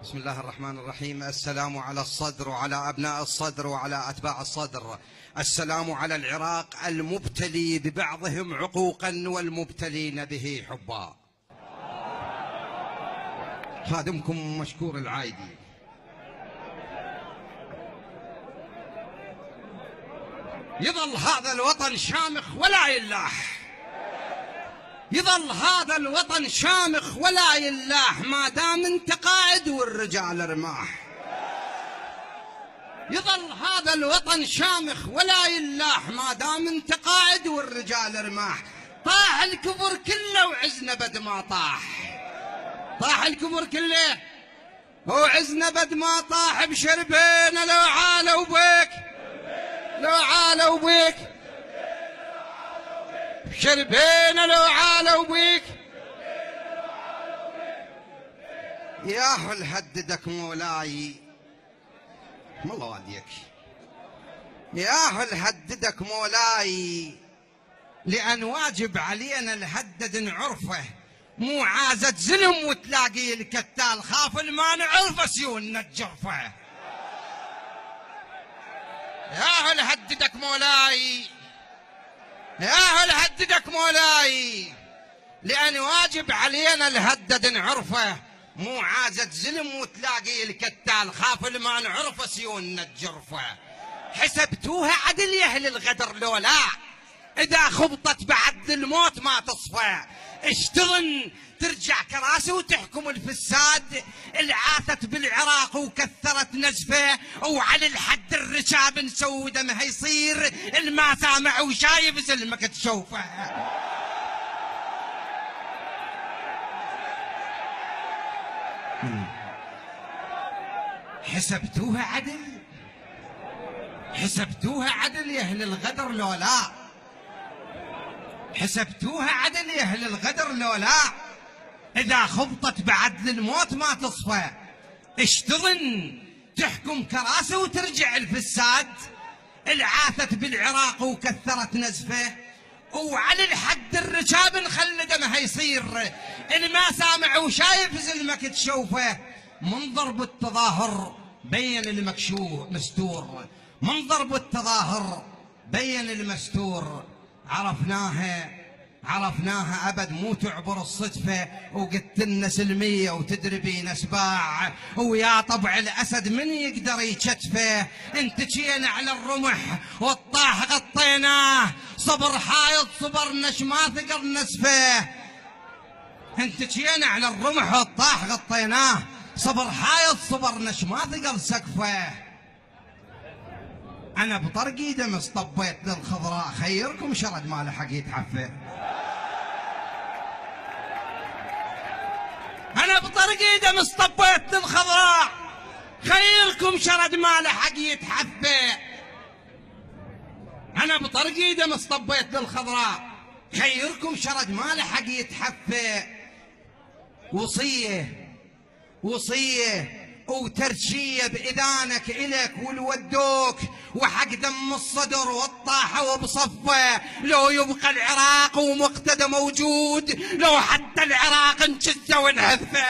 بسم الله الرحمن الرحيم. السلام على الصدر وعلى أبناء الصدر وعلى أتباع الصدر. السلام على العراق المبتلي ببعضهم عقوقا والمبتلين به حبا. خادمكم مشكور العايدي. يظل هذا الوطن شامخ ولا يلاح، يظل هذا الوطن شامخ ولا يلاح ما دام انت قائد والرجال رماح. يظل هذا الوطن شامخ ولا يلاح ما دام انت قائد والرجال رماح. طاح الكبر كله وعزنا بد ما طاح، طاح الكبر كله وعزنا بد ما طاح. بشربينا لو عالوا بيك، لو عالوا بيك، شربينا لو عالوا بيك. ياهل هددك مولاي والله واديك، ياهل هددك مولاي لأن واجب علينا الهدد نعرفه، مو عازة زلم وتلاقي الكتال خاف ما نعرفه سيون الجرفه. ياهل هددك مولاي، ياهل هددك مولاي لأن واجب علينا الهدد نعرفه، مو عازة زلم وتلاقي الكتال خاف ما نعرفه سيون الجرفه. حسبتوها عدل يا أهل الغدر لولا إذا خبطت بعد الموت ما تصفى. اشتغن ترجع كراسي وتحكم الفساد، العاثت بالعراق وكثرت نزفه، وعلى الحد الرشاب نسوي دمها يصير الما سامع وشايف زلمك تشوفه. حسبتوها عدل، حسبتوها عدل يا أهل الغدر لولا، حسبتوها عدل يا أهل الغدر لولا إذا خبطت بعد الموت ما تصفى. اشتغن تحكم كراسي وترجع الفساد، العاثت بالعراق وكثرت نزفه، وعلى الحد الرشاب نخلي دمها يصير الما سامع وشايف زلمك تشوفه. منظر بالتظاهر بين المكشوف مستور، منظر بالتظاهر بين المستور. عرفناها عرفناها أبد مو تعبر الصدفة، وقتلنا سلمية وتدربين سباع، ويا طبع الأسد من يقدر يشتفه. انتجينا على الرمح والطاح غطيناه، صبر حايط صبرنا ما ثقر نسفه. انتجينا على الرمح والطاح غطيناه، صبر حايط صبرنا ما ثقر سقفه. أنا بطرقي دمس طبيت للخضراء، خيركم شرد ما لحق يتحفه. أنا بطرقي دمس طبيت للخضراء، خيركم شرد ما لحق يتحفه. أنا بطرقي دمس طبيت للخضراء، خيركم شرد ما لحق يتحفه. وصية وصية وترشية بإذانك إلك والودوك، وحق دم الصدر والطاحة وبصفه. لو يبقى العراق ومقتدى موجود، لو حتى العراق انشزه ونهثه.